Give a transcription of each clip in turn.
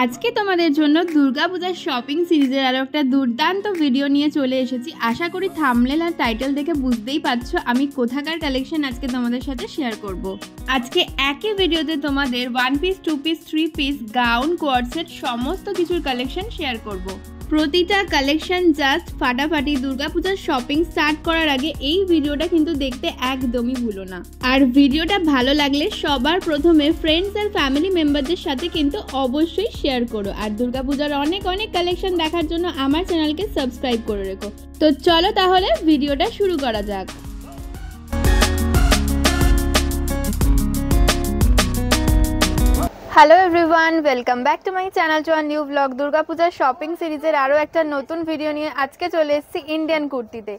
আজকে তোমাদের জন্য দুর্গাপূজার শপিং সিরিজের আরো একটা দুর্দান্ত ভিডিও নিয়ে চলে এসেছি। আশা করি থাম্বনেল আর টাইটেল দেখে বুঝতেই পারছো আমি কোথাকার কালেকশন আজকে তোমাদের সাথে শেয়ার করব। আজকে একই ভিডিওতে তোমাদের 1 piece 2 piece 3 piece gown co-ord set সমস্ত কিছুর কালেকশন শেয়ার করব। প্রতিটা কালেকশন জাস্ট ফাটাফাটি। দুর্গাপূজার শপিং স্টার্ট করার আগে এই ভিডিওটা কিন্তু দেখতে একদমই ভুলো না। আর ভিডিওটা ভালো লাগলে সবার প্রথমে ফ্রেন্ডস আর ফ্যামিলি মেম্বারদের সাথে কিন্তু অবশ্যই শেয়ার করো। আর দুর্গাপূজার অনেক অনেক কালেকশন দেখার জন্য আমার চ্যানেলকে সাবস্ক্রাইব করে রেখো। তো চলো তাহলে ভিডিওটা শুরু করা যাক। Hello everyone, welcome back to my channel to a new blog. দুর্গাপূজার শপিং সিরিজের আরও একটা নতুন ভিডিও নিয়ে আজকে চলে এসেছি ইন্ডিয়ান কুর্তিতে।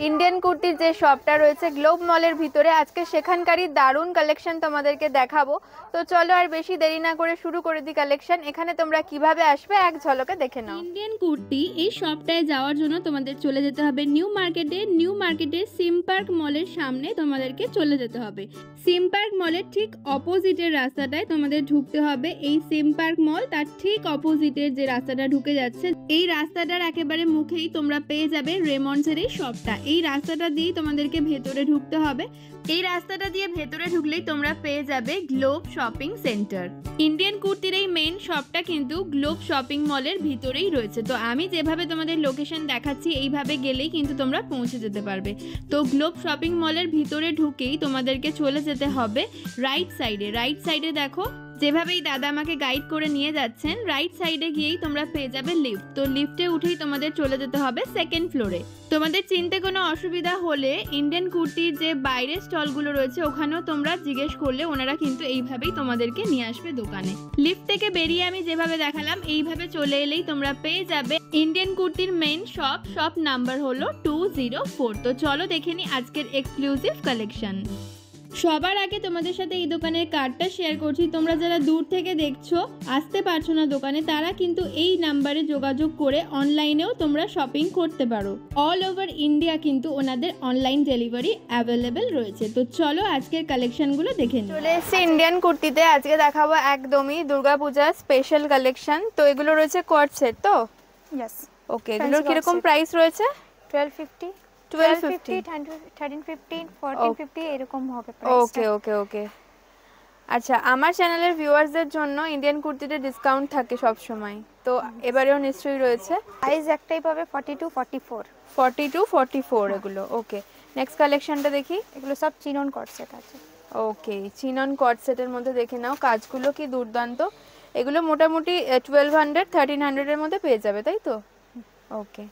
ইন্ডিয়ান কুর্তির যে শপটা রয়েছে গ্লোব মলের ভিতরে, আজকে সেখানকারই দারুণ কালেকশন তোমাদেরকে দেখাবো। তো চলো আর বেশি দেরি না করে শুরু করে দিই কালেকশন। এখানে তোমরা কিভাবে আসবে এক ঝলকে দেখে নাও। ইন্ডিয়ান কুর্তি এই শপটায় যাওয়ার জন্য তোমাদের চলে যেতে হবে নিউ মার্কেটে সিম পার্ক মলের সামনে তোমাদেরকে চলে যেতে হবে। সিম পার্ক মলের ঠিক অপোজিটের রাস্তাটায় তোমাদের ঢুকতে হবে। এই সিম পার্ক মল তার ঠিক অপোজিটের যে রাস্তাটা ঢুকে যাচ্ছে, এই রাস্তাটার একেবারে মুখেই তোমরা পেয়ে যাবে রেমন্ডসের এই শপটা। এই রাস্তাটা দিয়েই তোমাদেরকে ভেতরে ঢুকতে হবে। এই রাস্তাটা দিয়ে ভেতরে ঢুকলেই তোমরা পেয়ে যাবে গ্লোব শপিং সেন্টার। ইন্ডিয়ান কুর্তির এই মেইন শপটা কিন্তু গ্লোব শপিং মলের ভিতরেই রয়েছে। তো আমি যেভাবে তোমাদের লোকেশন দেখাচ্ছি এইভাবে গেলেই কিন্তু তোমরা পৌঁছে যেতে পারবে। তো গ্লোব শপিং মলের ভিতরে ঢুকেই তোমাদেরকে চলে যেতে হবে রাইট সাইডে। দেখো যেভাবেই দাদা আমাকে গাইড করে নিয়ে যাচ্ছেন, রাইট সাইডে গিয়েই তোমরা পেয়ে যাবে লিফট। তো লিফটে উঠেই তোমাদের চলে যেতে হবে সেকেন্ড ফ্লোরে। তোমাদের চিনতে কোনো অসুবিধা হলে ইন্ডিয়ান কুর্তির যে বাইরের স্টলগুলো রয়েছে ওখানেও তোমরা জিজ্ঞেস করলে ওনারা কিন্তু এইভাবেই তোমাদেরকে নিয়ে আসবে দোকানে। লিফট থেকে বেরিয়ে আমি যেভাবে দেখালাম এইভাবে চলে এলেই তোমরা পেয়ে যাবে ইন্ডিয়ান কুর্তির মেইন শপ নাম্বার হলো 204। তো চলো দেখে নি আজকের এক্সক্লুসিভ কালেকশন। সবার আগে তোমাদের সাথে এই দোকানের কার্ডটা শেয়ার করছি। তোমরা যারা দূর থেকে দেখছো, আসতে পারছো না দোকানে, তারা কিন্তু এই নাম্বারে যোগাযোগ করে অনলাইনেও তোমরা শপিং করতে পারো। অল ওভার ইন্ডিয়া কিন্তু ওনাদের অনলাইন ডেলিভারি অ্যাভেলেবেল রয়েছে। তো চলো আজকের কালেকশনগুলো দেখে নিই। চলে এসেছি ইন্ডিয়ান কুর্তিতে। আজকে দেখাবো একদমই দুর্গাপূজার স্পেশাল কালেকশন। তো এগুলো রয়েছে কোয়ার্ড সেট তো? ইয়েস। ওকে, এগুলোর কিরকম প্রাইস রয়েছে? 1250 1250 1350 1450 এরকম হবে প্রাইস। ওকে। আচ্ছা, আমার চ্যানেলের ভিউয়ার্সদের জন্য ইন্ডিয়ান কুর্তিতে ডিসকাউন্ট থাকে সব সময়, তো এবারেও নিশ্চয়ই রয়েছে। প্রাইস একটাই পাবে 42 44 এগুলো। ওকে, নেক্সট কালেকশনটা দেখি। এগুলো সব চিনন কট সেট আছে। ওকে, চিনন কট সেটের মধ্যে দেখে নাও, কাজগুলো কি দুর্দান্ত। এগুলো মোটামুটি 1200 1300 এর মধ্যে পেয়ে যাবে, তাই তো? ওকে,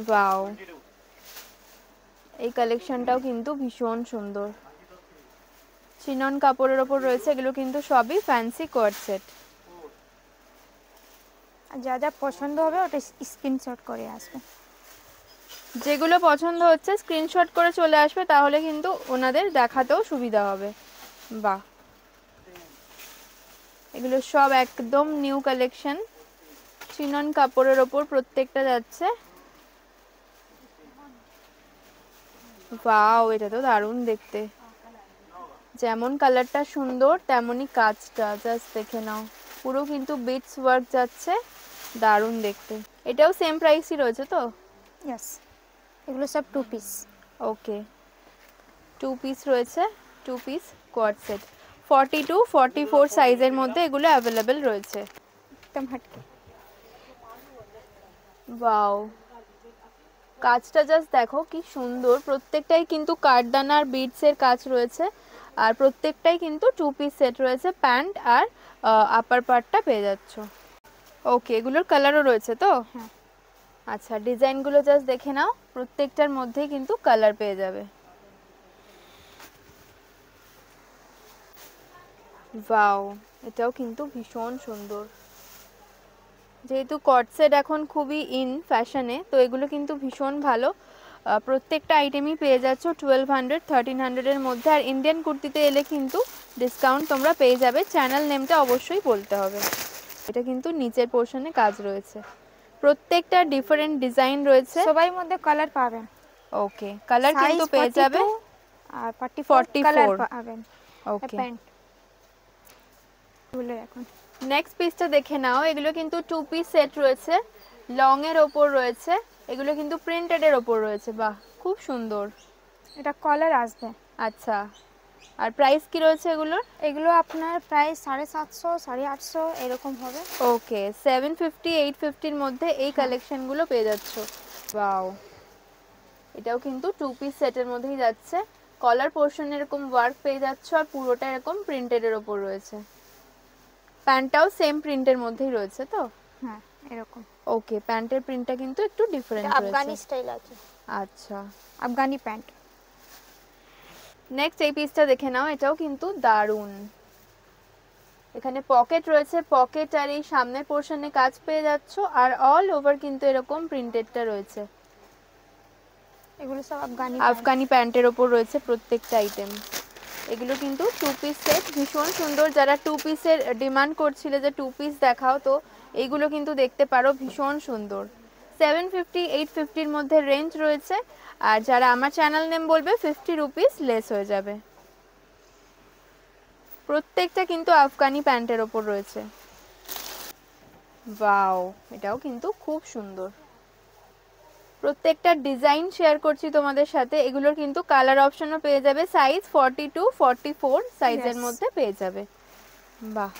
ওয়াও, এই কালেকশনটাও কিন্তু ভীষণ সুন্দর। চিনন কাপড়ের ওপর রয়েছে, এগুলো কিন্তু সবই ফ্যান্সি কোয়ার্ড সেট। যা যা পছন্দ হবে ওটা স্ক্রিনশট করে আসবে। যেগুলো পছন্দ হচ্ছে স্ক্রিনশট করে চলে আসবে, তাহলে কিন্তু ওনাদের দেখাতেও সুবিধা হবে। বাহ, এগুলো সব একদম নিউ কালেকশন। চিনন কাপড়ের ওপর প্রত্যেকটা যাচ্ছে। ওয়াও, এটা তো দারুণ দেখতে। যেমন কালারটা সুন্দর তেমনই কাজটা, জাস্ট দেখে নাও, পুরো কিন্তু বিটস ওয়ার্ক যাচ্ছে, দারুণ দেখতে। এটাও সেম প্রাইসই রয়েছে তো? ইয়েস, এগুলো সব 2 পিস। ওকে, 2 পিস রয়েছে, 2 পিস কোয়ার্ড সেট 42 44 সাইজের মধ্যে এগুলো অ্যাভেলেবেল রয়েছে। একদম হাটকে। ওয়াও, কাজটা জাস্ট দেখো কি সুন্দর। প্রত্যেকটাই কিন্তু কাঠদানা আর বিটসের কাজ রয়েছে, আর প্রত্যেকটাই কিন্তু 2 পিস সেট রয়েছে। প্যান্ট আর আপার পার্টটা পেয়ে যাচ্ছ। ওকে, এগুলোর কালারও রয়েছে তো? হ্যাঁ। আচ্ছা, ডিজাইনগুলো জাস্ট দেখে নাও, প্রত্যেকটার মধ্যেই কিন্তু কালার পেয়ে যাবে। ওয়াও, এটাও কিন্তু ভীষণ সুন্দর। যেহেতু কট সেট এখন খুবই ইন ফ্যাশনে, তো এগুলো কিন্তু ভীষণ ভালো। প্রত্যেকটা আইটেমই পেয়ে যাচ্ছ 1200 1300 এর মধ্যে। আর ইন্ডিয়ান কুর্তিতে এলে কিন্তু ডিসকাউন্ট তোমরা পেয়ে যাবে। চ্যানেল নেমটা অবশ্যই বলতে হবে। এটা কিন্তু নিচের পোর্শনে কাজ রয়েছে, প্রত্যেকটা ডিফারেন্ট ডিজাইন রয়েছে, সবাই মধ্যে কালার পাবেন। ওকে, কালার কিন্তু পেয়ে যাবে আর 44 কালার পাবেন। ওকে, বলে এখন নেক্সট পিসটা দেখে নাও, এগুলো কিন্তু 2 পিস সেট রয়েছে, লং এর ওপর রয়েছে, এগুলো কিন্তু প্রিন্টেড এর ওপর রয়েছে। বাহ, খুব সুন্দর। এটা কলার আসবে। আচ্ছা, আর প্রাইস কি রয়েছে এগুলোর? এগুলো আপনার প্রায় 750 850 এরকম হবে। ওকে, 750 850 এর মধ্যে এই কালেকশনগুলো পেয়ে যাচ্ছ। ওয়াও, এটাও কিন্তু 2 পিস সেটের মধ্যেই যাচ্ছে, কলার পোর্শন এরকম ওয়ার্ক পেয়ে যাচ্ছ, আর পুরোটা এরকম প্রিন্টেড এর ওপর রয়েছে। প্যান্টটাও সেম প্রিন্টের মধ্যেই রয়েছে তো? হ্যাঁ, এরকম। ওকে, প্যান্টের প্রিন্টটা কিন্তু একটু ডিফারেন্ট রয়েছে। আফগানি স্টাইল আছে। আচ্ছা, আফগানি প্যান্ট। নেক্সট এই পিসটা দেখে নাও, এটাও কিন্তু দারুণ। এখানে পকেট রয়েছে, পকেট আর এই সামনের পোর্শনে কাজ পেয়ে যাচ্ছ, আর অল ওভার কিন্তু এরকম প্রিন্টেডটা রয়েছে। এগুলো সব আফগানি প্যান্টের ওপর রয়েছে প্রত্যেকটা আইটেম। এগুলো কিন্তু 2 পিস সেট, ভীষণ সুন্দর। যারা 2 পিসের ডিমান্ড করছিলে যে 2 পিস দেখাও, তো এইগুলো কিন্তু দেখতে পারো, ভীষণ সুন্দর। 750 850 এর মধ্যে রেঞ্জ রয়েছে, আর যারা আমার চ্যানেল নেম বলবে 50 রুপিস লেস হয়ে যাবে। প্রত্যেকটা কিন্তু আফগানি প্যান্টের ওপর রয়েছে। ওয়াও, এটাও কিন্তু খুব সুন্দর। প্রত্যেকটা ডিজাইন শেয়ার করছি তোমাদের সাথে, এগুলোর কিন্তু কালার অপশনও পেয়ে যাবে, সাইজ 42 44 সাইজের মধ্যে পেয়ে যাবে। বাহ,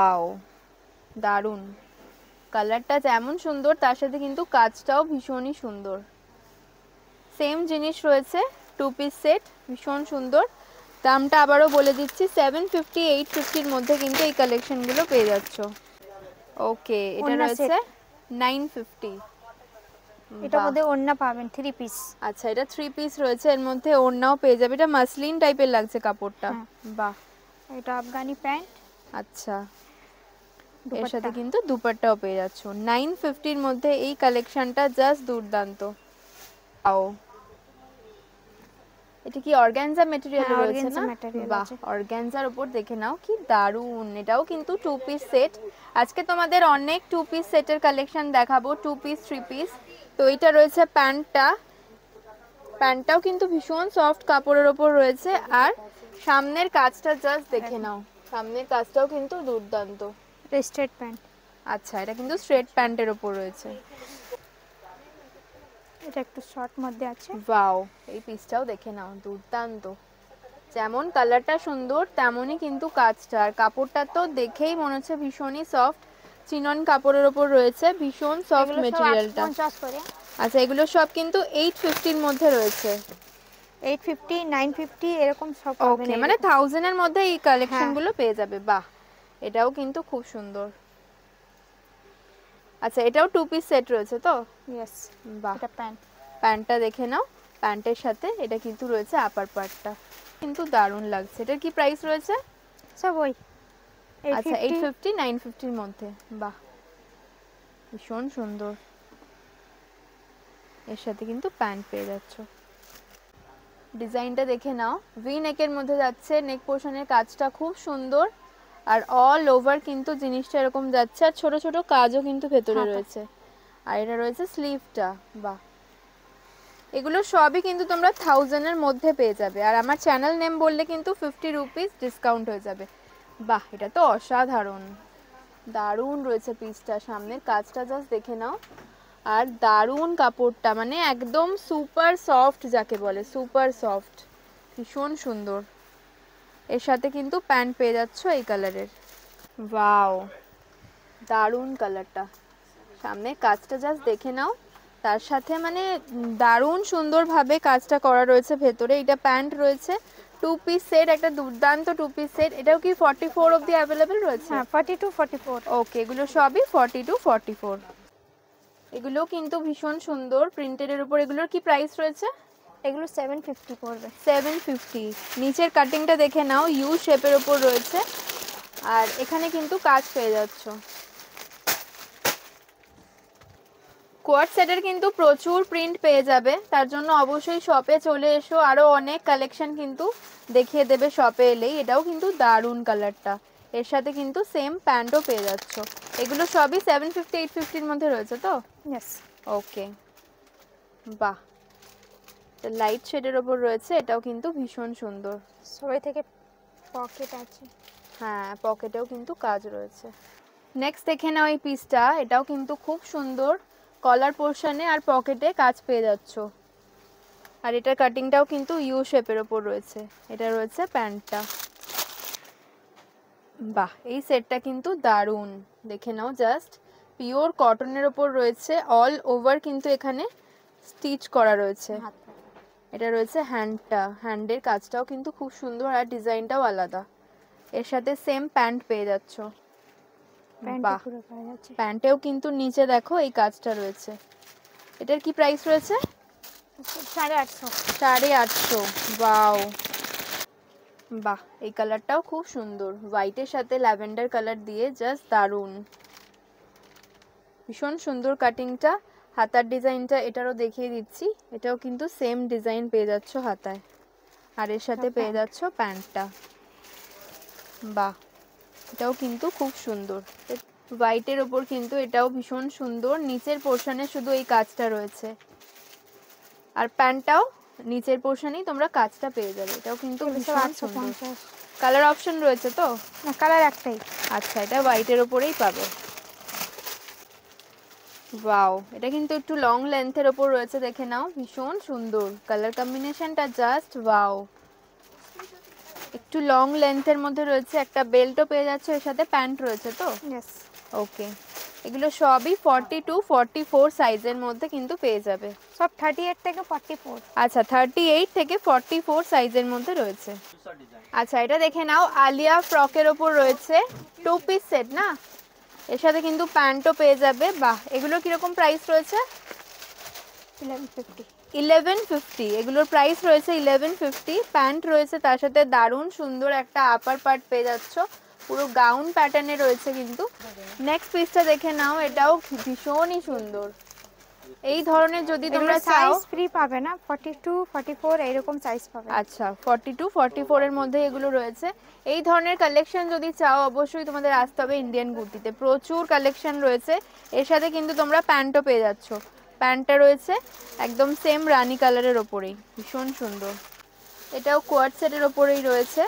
আও দারুন। কালারটা যেমন সুন্দর, তার সাথে কিন্তু কাজটাও ভীষণই সুন্দর। সেম জিনিস রয়েছে, 2 পিস সেট, ভীষণ সুন্দর। দামটা আবারও বলে দিচ্ছি, 750 850 এর মধ্যে কিন্তু এই কালেকশনগুলো পেয়ে যাচ্ছ। ওকে, এটা রয়েছে 950। এটার মধ্যে ওড়না পাবেন 3 পিস। আচ্ছা, এটা 3 পিস রয়েছে, এর মধ্যে ওড়নাও পেয়ে যাবে। এটা মাসলিন টাইপের লাগছে কাপড়টা। বাহ, এটা আফগানি প্যান্ট। আচ্ছা, এর সাথে কিন্তু দুপাট্টাও পেয়ে যাচ্ছ। 950 এর মধ্যে এই কালেকশনটা জাস্ট দুর্দান্ত। আও, এটা কি অর্গানজা ম্যাটেরিয়াল রয়েছে না? বাহ, অর্গানজার উপর দেখে নাও কি দারুন। এটাও কিন্তু 2 পিস সেট। আজকে তোমাদের অনেক 2 পিস সেটের কালেকশন দেখাবো, 2 পিস 3 পিস। তো এটা রয়েছে প্যান্টটা, প্যান্টটাও কিন্তু ভীষণ সফট কাপড়ের ওপর রয়েছে, আর সামনের কাজটা জাস্ট দেখে নাও, সামনের কাজটাও কিন্তু দুর্দান্ত। Straight pant. আচ্ছা, এটা কিন্তু স্ট্রেট প্যান্টের ওপর রয়েছে। এটা একটু শর্ট মধ্যে আছে। ওয়াও, এই পিসটাও দেখে নাও, দুর্দান্ত। যেমন কালারটা সুন্দর, তেমনই কিন্তু কাজটা, আর কাপড়টা তো দেখেই মনে হচ্ছে ভীষণই সফট, চিনন কাপড়ের ওপর রয়েছে, ভীষণ সফট ম্যাটেরিয়ালটা। আচ্ছা, এগুলো সব কিন্তু 850 এর মধ্যে রয়েছে। 850 950 এরকম সব পাবেন। ওকে, মানে 1000 এর মধ্যে এই কালেকশনগুলো পেয়ে যাবে। বাহ, এটাও কিন্তু খুব সুন্দর। আচ্ছা, এটাও 2 পিস সেট রয়েছে তো? ইয়েস। বাহ, এটা প্যান্ট। প্যান্টটা দেখে নাও, প্যান্টের সাথে এটা কিন্তু রয়েছে আপার পার্টটা, কিন্তু দারুণ লাগছে। এটার কি প্রাইস রয়েছে? সব ওই আচ্ছা, 850 950 এর মধ্যে। বাহ, ভীষণ সুন্দর। এর সাথে কিন্তু প্যান্ট পেয়ে যাচ্ছ। ডিজাইনটা দেখে নাও, ভি নেকের মধ্যে যাচ্ছে, নেক পোর্শনের কাজটা খুব সুন্দর, আর অল ওভার কিন্তু জিনিসটা এরকম যাচ্ছে, আর ছোট ছোট কাজও কিন্তু ভেতরে রয়েছে, আর এটা রয়েছে স্লিভটা। বাহ, এগুলো সবই কিন্তু তোমরা 1000 এর মধ্যে পেয়ে যাবে, আর আমার চ্যানেল নেম বললে কিন্তু 50 রুপিস ডিসকাউন্ট হয়ে যাবে। বাহ, এটা তো অসাধারণ, দারুণ রয়েছে পিসটা, সামনের কাজটা জাস্ট দেখে নাও, আর দারুণ কাপড়টা, মানে একদম সুপার সফট, যাকে বলে সুপার সফট, ভীষণ সুন্দর। এর সাথে কিন্তু প্যান্ট পেয়ে যাচ্ছ এই কালারের। ওয়াও, দারুণ কালারটা, সামনে কাজটা জাস্ট দেখে নাও, তার সাথে মানে দারুণ সুন্দরভাবে কাজটা করা রয়েছে ভেতরে। এটা প্যান্ট রয়েছে, 2 পিস সেট, একটা দুর্দান্ত 2 পিস সেট। এটাও কি 44 অবধি অ্যাভেলেবেল রয়েছে? হ্যাঁ, 42 44। ওকে, এগুলো সবই 42 44। এগুলো কিন্তু ভীষণ সুন্দর, প্রিন্টেডের উপর। এগুলোর কি প্রাইস রয়েছে? এগুলো 750 পড়বে। 750। নিচের কাটিংটা দেখে নাও, ইউ শেপের উপর রয়েছে, আর এখানে কিন্তু কাজ পেয়ে যাচ্ছ। কোয়াড সেটের কিন্তু প্রচুর প্রিন্ট পেয়ে যাবে, তার জন্য অবশ্যই শপে চলে এসো, আরও অনেক কালেকশন কিন্তু দেখিয়ে দেবে শপে এলেই। এটাও কিন্তু দারুণ কালারটা, এর সাথে কিন্তু সেম প্যান্টও পেয়ে যাচ্ছ। এগুলো সবই 750 850 এর মধ্যে রয়েছে তো? ইয়েস। ওকে, বাহ, লাইট শেডের ওপর রয়েছে, এটাও কিন্তু ভীষণ সুন্দর। সবাই থেকে পকেট আছে। হ্যাঁ, পকেটেও কিন্তু কাজ রয়েছে। নেক্সট দেখে নাও এই পিসটা, এটাও কিন্তু খুব সুন্দর, কলার পোর্শনে আর পকেটে কাজ পেয়ে যাচ্ছ। আর এটার কাটিংটাও কিন্তু ইউ শেপের ওপর রয়েছে। এটা রয়েছে প্যান্টটা। বাহ, এই সেটটা কিন্তু দারুণ, দেখে নাও জাস্ট। পিওর কটনের ওপর রয়েছে, অল ওভার কিন্তু এখানে স্টিচ করা রয়েছে। এটা রয়েছে হ্যান্ডটা, হ্যান্ডের কাজটাও কিন্তু খুব সুন্দর আর ডিজাইনটাও আলাদা। এর সাথে সেম প্যান্ট পেয়ে যাচ্ছ। বাহ, প্যান্টেও কিন্তু নিচে দেখো এই কাজটা রয়েছে। এটার কি প্রাইস রয়েছে? 850। 850। ওয়াও, বাহ, এই কালারটাও খুব সুন্দর, হোয়াইটের সাথে ল্যাভেন্ডার কালার দিয়ে জাস্ট দারুণ, ভীষণ সুন্দর কাটিংটা। হাতার ডিজাইনটা এটারও দেখিয়ে দিচ্ছি, এটাও কিন্তু সেম ডিজাইন পেয়ে যাচ্ছ হাতায়। আর এর সাথে পেয়ে যাচ্ছ প্যান্টটা। বাহ, এটাও কিন্তু খুব সুন্দর, হোয়াইটের ওপর কিন্তু এটাও ভীষণ সুন্দর। নিচের পোর্শনে শুধু এই কাজটা রয়েছে, আর প্যান্টটাও নিচের পোর্শনেই তোমরা কাজটা পেয়ে যাবে। এটাও কিন্তু ভীষণ সুন্দর। কালার অপশন রয়েছে তো? না, কালার একটাই। আচ্ছা, এটা হোয়াইটের ওপরেই পাবে। ওয়াও, এটা কিন্তু একটু লং লেন্থের ওপর রয়েছে, দেখে নাও, ভীষণ সুন্দর কালার কম্বিনেশনটা, জাস্ট ওয়াও। একটু লং লেন্থের মধ্যে রয়েছে, একটা বেল্টও পেয়ে যাচ্ছে, এর সাথে প্যান্ট রয়েছে তো? ইয়েস। ওকে, এগুলো সবই 42 44 সাইজের মধ্যে কিন্তু পেয়ে যাবে। সব 38 থেকে 44। আচ্ছা, 38 থেকে 44 সাইজের মধ্যে রয়েছে। আচ্ছা, এটা দেখে নাও, আলিয়া ফ্রকের ওপর রয়েছে, 2 পিস সেট না, এর সাথে কিন্তু প্যান্টও পেয়ে যাবে। বাহ, এগুলো কিরকম প্রাইস রয়েছে? 1150। 1150, এগুলোর প্রাইস রয়েছে 1150। প্যান্ট রয়েছে তার সাথে, দারুণ সুন্দর একটা আপার পার্ট পেয়ে যাচ্ছ, পুরো গাউন প্যাটার্নে রয়েছে কিন্তু। নেক্সট পিসটা দেখে নাও, এটাও ভীষণই সুন্দর। এই ধরনের যদি তোমরা সাইজ ফ্রি পাবে না, 42 44 এরকম সাইজ পাবে। আচ্ছা, 42 44 এর মধ্যে এগুলো রয়েছে। এই ধরনের কালেকশন যদি চাও, অবশ্যই তোমাদের আসতে হবে ইন্ডিয়ান কুর্তিতে, প্রচুর কালেকশন রয়েছে। এর সাথে কিন্তু তোমরা প্যান্টও পেয়ে যাচ্ছ, প্যান্টটা রয়েছে একদম সেম রানী কালারের ওপরেই, ভীষণ সুন্দর। এটাও কোয়াড সেটের ওপরেই রয়েছে,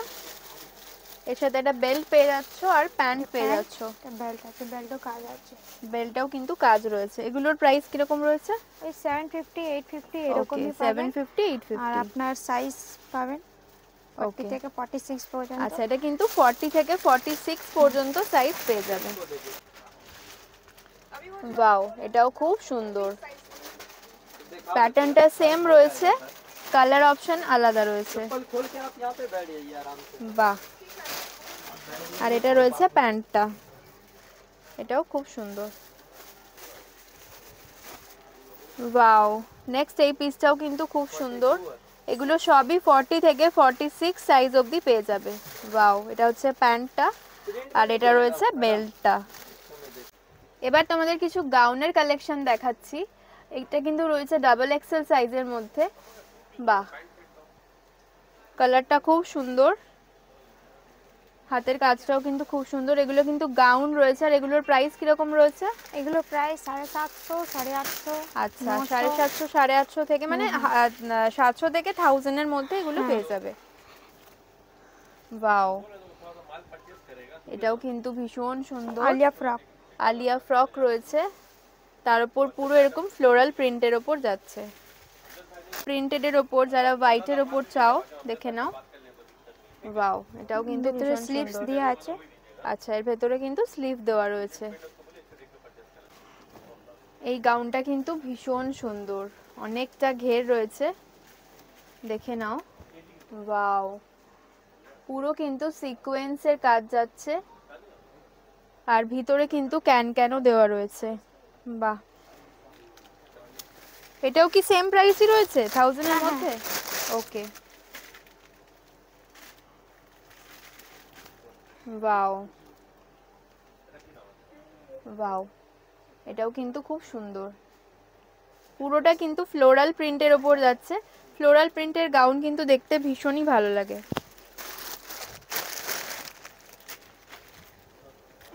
এর সাথে একটা বেল্ট পেয়ে যাচ্ছ আর প্যান্ট পেয়ে যাচ্ছ। বেল্ট আছে, বেল্টও কাজ আছে, বেল্টটাও কিন্তু কাজ রয়েছে। এগুলোর প্রাইস কিরকম রয়েছে? ওই 750 850 এরকমই পাবেন। 750 850। আর আপনার সাইজ পাবেন 40 থেকে 46 পর্যন্ত। আচ্ছা, এটা কিন্তু 40 থেকে 46 পর্যন্ত সাইজ পেয়ে যাবেন। ওয়াও, এটাও খুব সুন্দর, প্যাটার্নটা সেম রয়েছে, কালার অপশন আলাদা রয়েছে। বাহ, আর এটা রয়েছে প্যান্টটা, এটাও খুব সুন্দর। ওয়াও, নেক্সট এই পিসটাও কিন্তু খুব সুন্দর। এগুলো সবই 40 থেকে 46 সাইজ অবধি পেয়ে যাবে। ওয়াও, এটা হচ্ছে প্যান্টটা আর এটা রয়েছে বেল্টটা। এবার তোমাদের কিছু গাউনের কালেকশন দেখাচ্ছি। এটা কিন্তু রয়েছে ডাবল এক্সেল সাইজের মধ্যে। বাহ, কালারটা খুব সুন্দর, হাতের কাজটাও কিন্তু খুব সুন্দর। এগুলো কিন্তু গাউন রয়েছে। আর এগুলোর প্রাইস কিরকম রয়েছে? এগুলো প্রায় 750 850। আচ্ছা, 750 850 থেকে, মানে 700 থেকে 1000 এর মধ্যে এগুলো পেয়ে যাবে। ওয়াও, এটাও কিন্তু ভীষণ সুন্দর, আলিয়া ফ্রক। আলিয়া ফ্রক রয়েছে, তার উপর পুরো এরকম ফ্লোরাল প্রিন্টের ওপর যাচ্ছে। প্রিন্টেডের ওপর যারা হোয়াইটের ওপর চাও, দেখে নাও। ওয়াও, এটাও কিন্তু ভিতরে স্লিভস দেয়া আছে। আচ্ছা, এর ভেতরে কিন্তু স্লিভ দেওয়া রয়েছে। এই গাউনটা কিন্তু ভীষণ সুন্দর, অনেকটা ঘের রয়েছে, দেখে নাও। ওয়াও, পুরো কিন্তু সিকোয়েন্সের কাজ যাচ্ছে, আর ভিতরে কিন্তু ক্যানও দেওয়া রয়েছে। বাহ, এটাও কি সেম প্রাইসই রয়েছে 1000 এর মধ্যে? ওকে, ওয়াও ওয়াও, এটাও কিন্তু খুব সুন্দর, পুরোটা কিন্তু ফ্লোরাল প্রিন্টের ওপর যাচ্ছে। ফ্লোরাল প্রিন্টের গাউন কিন্তু দেখতে ভীষণই ভালো লাগে।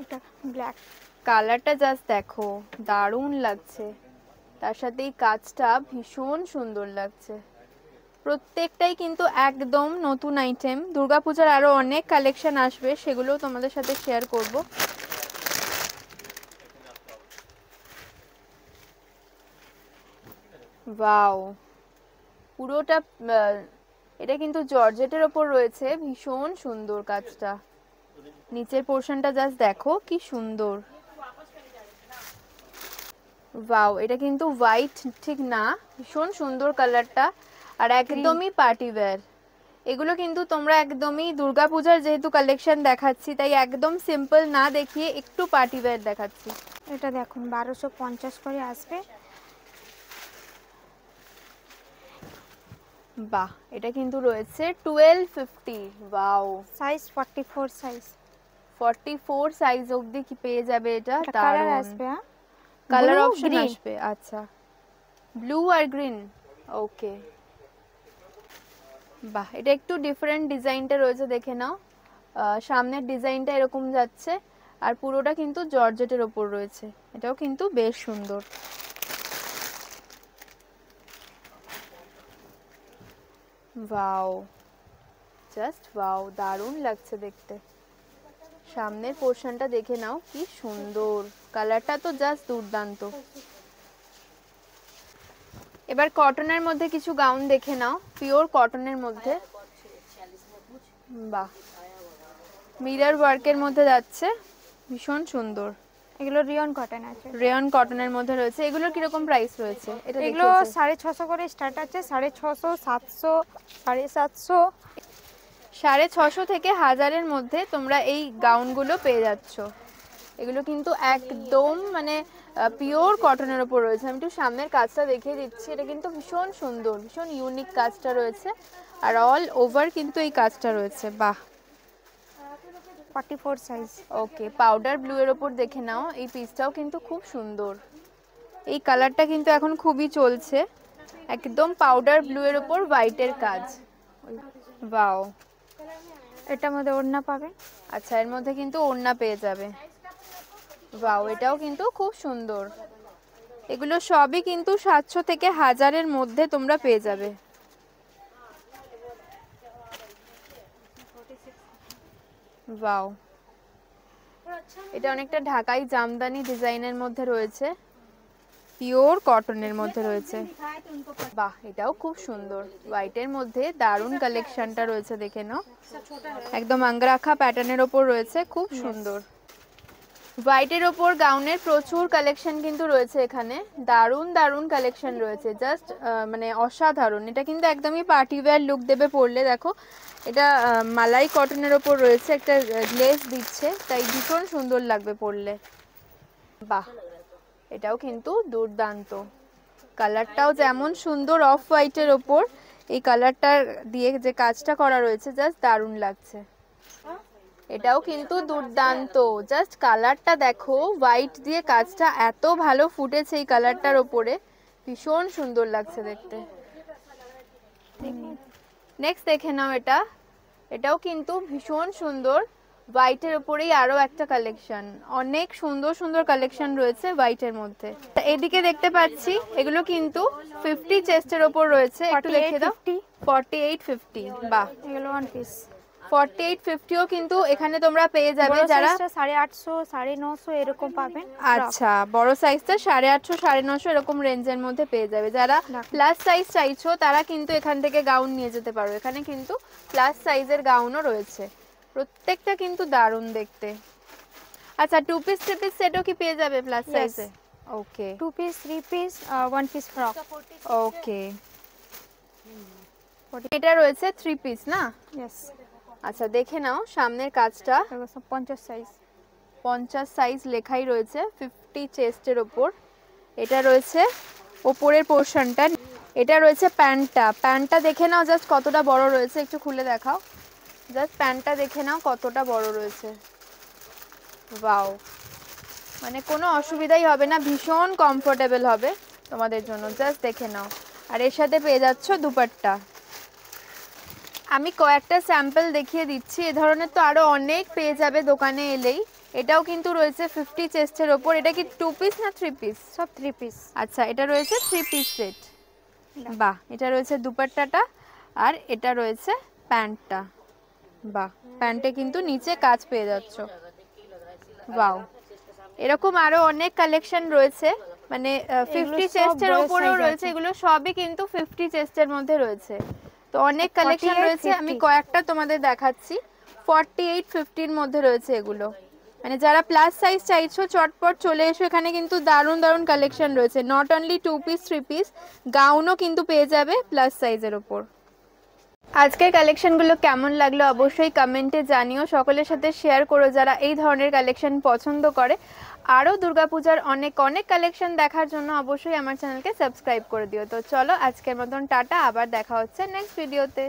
এটা ব্ল্যাক, কালারটা জাস্ট দেখো, দারুণ লাগছে, তার সাথে এই কাজটা ভীষণ সুন্দর লাগছে। প্রত্যেকটাই কিন্তু একদম নতুন আইটেম। দুর্গাপূজার আরো অনেক কালেকশন আসবে, সেগুলোও তোমাদের সাথে শেয়ার করব। ওয়াও, পুরোটা এটা কিন্তু জর্জেটের ওপর রয়েছে, ভীষণ সুন্দর কাজটা। নিচের পোর্শনটা জাস্ট দেখো কি সুন্দর। ওয়াও, এটা কিন্তু হোয়াইট ঠিক না, ভীষণ সুন্দর কালারটা, আর একদমই পার্টি ওয়্যার। এগুলো কিন্তু তোমরা একদমই দুর্গাপূজার যেহেতু কালেকশন দেখাচ্ছি, তাই একদম সিম্পল না দেখিয়ে একটু পার্টি ওয়্যার দেখাচ্ছি। এটা দেখুন 1250 করে আসবে। বাহ, এটা কিন্তু রয়েছে 1250। Wow, size 44 size. 44 সাইজ অবধি কি পেয়ে যাবে এটা। কালার আসবে, হ্যাঁ কালার Blue, অপশন green। আসবে। আচ্ছা, ব্লু আর গ্রিন। ওকে, বাহ, এটা একটু ডিফারেন্ট ডিজাইনটা রয়েছে, দেখে নাও। সামনের ডিজাইনটা এরকম যাচ্ছে, আর পুরোটা কিন্তু জর্জেটের ওপর রয়েছে। এটাও কিন্তু বেশ সুন্দর। ওয়াও, জাস্ট ওয়াও, দারুণ লাগছে দেখতে। সামনের পোর্শনটা দেখে নাও কি সুন্দর, কালারটা তো জাস্ট দুর্দান্ত। এবার কটনের মধ্যে কিছু গাউন দেখে নাও, পিওর কটনের মধ্যে। বাহ, মিরর ওয়ার্কের মধ্যে যাচ্ছে, ভীষণ সুন্দর। এগুলো রিয়ন কটন আছে। রেয়ন কটনের মধ্যে রয়েছে। এগুলোর কিরকম প্রাইস রয়েছে? এটা এগুলো দেখিয়েছে 650 করে স্টার্ট আছে, 650, 700, 750। 650 থেকে 1000-এর মধ্যে তোমরা এই গাউনগুলো পেয়ে যাচ্ছ। এগুলো কিন্তু একদম মানে পিওর কটনের ওপর রয়েছে। আমি একটু সামনের কাজটা দেখিয়ে দিচ্ছি। এটা কিন্তু ভীষণ সুন্দর, ভীষণ ইউনিক কাজটা রয়েছে, আর অল ওভার কিন্তু এই কাজটা রয়েছে। বাহ, 44 সাইজ। ওকে, পাউডার ব্লু এর ওপর দেখে নাও, এই পিসটাও কিন্তু খুব সুন্দর। এই কালারটা কিন্তু এখন খুবই চলছে, একদম পাউডার ব্লু এর ওপর হোয়াইটের কাজ। ওয়াও, এটার মধ্যে ওড়না পাবেন। আচ্ছা, এর মধ্যে কিন্তু ওড়না পেয়ে যাবে। ওয়াও, এটাও কিন্তু খুব সুন্দর। এগুলো সবই কিন্তু 700 থেকে 1000-এর মধ্যে তোমরা পেয়ে যাবে। ওয়াও, এটা অনেকটা ঢাকাই জামদানি ডিজাইনের মধ্যে রয়েছে, পিওর কটনের মধ্যে রয়েছে। বাহ, এটাও খুব সুন্দর, হোয়াইটের মধ্যে দারুণ কালেকশনটা রয়েছে, দেখে নাও। একদম আঙ্গরাখা প্যাটার্নের ওপর রয়েছে, খুব সুন্দর। হোয়াইটের ওপর গাউনের প্রচুর কালেকশন কিন্তু রয়েছে এখানে, দারুণ দারুণ কালেকশন রয়েছে, জাস্ট মানে অসাধারণ। এটা কিন্তু একদমই পার্টি ওয়্যার লুক দেবে পরলে। দেখো, এটা মালাই কটনের ওপর রয়েছে, একটা গ্লেজ দিচ্ছে, তাই ভীষণ সুন্দর লাগবে পরলে। বাহ, এটাও কিন্তু দুর্দান্ত, কালারটাও যেমন সুন্দর অফ হোয়াইটের ওপর, এই কালারটার দিয়ে যে কাজটা করা রয়েছে জাস্ট দারুণ লাগছে। এটাও কিন্তু দুর্দান্ত, জাস্ট কালারটা দেখো, হোয়াইট দিয়ে কাজটা এত ভালো ফুটেছে এই কালারটার ওপরে, ভীষণ সুন্দর লাগছে দেখতে। নেক্সট দেখে নাও, এটাও কিন্তু ভীষণ সুন্দর, হোয়াইটের উপরেই আরো একটা কালেকশন। অনেক সুন্দর সুন্দর কালেকশন রয়েছে হোয়াইটের মধ্যে। এদিকে দেখতে পাচ্ছি এগুলো কিন্তু 50 চেস্টের ওপর রয়েছে, একটু দেখে দাও। 4850। বাহ, এগুলো ওয়ান পিস। 4850ও কিন্তু এখানে তোমরা পেয়ে যাবে, যারা 850, 950 এরকম পাবেন। আচ্ছা, বড় সাইজটা 850, 950 এরকম রেঞ্জের মধ্যে পেয়ে যাবে। যারা প্লাস সাইজ চাইছো তারা কিন্তু এখান থেকে গাউন নিয়ে যেতে পারো। এখানে কিন্তু প্লাস সাইজের গাউনও রয়েছে, প্রত্যেকটা কিন্তু দারুণ দেখতে। আচ্ছা, 2 পিস 3 পিস সেটও কি পেয়ে যাবে প্লাস সাইজে? ওকে, 2 পিস, 3 পিস, 1 পিস ফ্রক। ওকে, এটা রয়েছে 3 পিস না? ইয়েস। আচ্ছা, দেখে নাও সামনের কাজটা। 50 সাইজ। 50 সাইজ লেখাই রয়েছে, 50 চেস্টের ওপর। এটা রয়েছে ওপরের পোর্শনটা। এটা রয়েছে প্যান্টটা দেখে নাও জাস্ট কতটা বড় রয়েছে, একটু খুলে দেখাও। জাস্ট প্যান্টটা দেখে নাও কতটা বড় রয়েছে। ওয়াও, মানে কোনো অসুবিধাই হবে না, ভীষণ কমফোর্টেবল হবে তোমাদের জন্য, জাস্ট দেখে নাও। আর এর সাথে পেয়ে যাচ্ছ দুপাট্টা। আমি কয়েকটা স্যাম্পল দেখিয়ে দিচ্ছি, এ ধরনের তো আরো অনেক পেয়ে যাবে দোকানে এলেই। এটাও কিন্তু রয়েছে 50 চেস্টের ওপর। এটা কি 2 পিস না 3 পিস? সব 3 পিস। আচ্ছা, এটা রয়েছে 3 পিস সেট। বাহ, এটা রয়েছে দুপাট্টাটা, আর এটা রয়েছে প্যান্টটা। বাহ, প্যান্টে কিন্তু নিচে কাজ পেয়ে যাচ্ছ। ওয়াও, এরকম আরো অনেক কালেকশন রয়েছে, মানে 50 চেস্টের উপরেও রয়েছে। এগুলো সবই কিন্তু 50 চেস্টের মধ্যে রয়েছে। তো অনেক কালেকশন রয়েছে, আমি কয়েকটা তোমাদের দেখাচ্ছি। 48, 50 এর মধ্যে রয়েছে এগুলো। মানে যারা প্লাস সাইজ চাইছো চটপট চলে এসো, এখানে কিন্তু দারুণ দারুণ কালেকশন রয়েছে। নট অনলি 2 পিস 3 পিস, গাউনও কিন্তু পেয়ে যাবে প্লাস সাইজের ওপর। আজকের কালেকশনগুলো কেমন লাগলো অবশ্যই কমেন্টে জানিও, সকলের সাথে শেয়ার করো যারা এই ধরনের কালেকশন পছন্দ করে। আরও দুর্গাপূজার অনেক অনেক কালেকশন দেখার জন্য অবশ্যই আমার চ্যানেলকে সাবস্ক্রাইব করে দিও। তো চলো আজকের মতন টাটা, আবার দেখা হচ্ছে নেক্সট ভিডিওতে।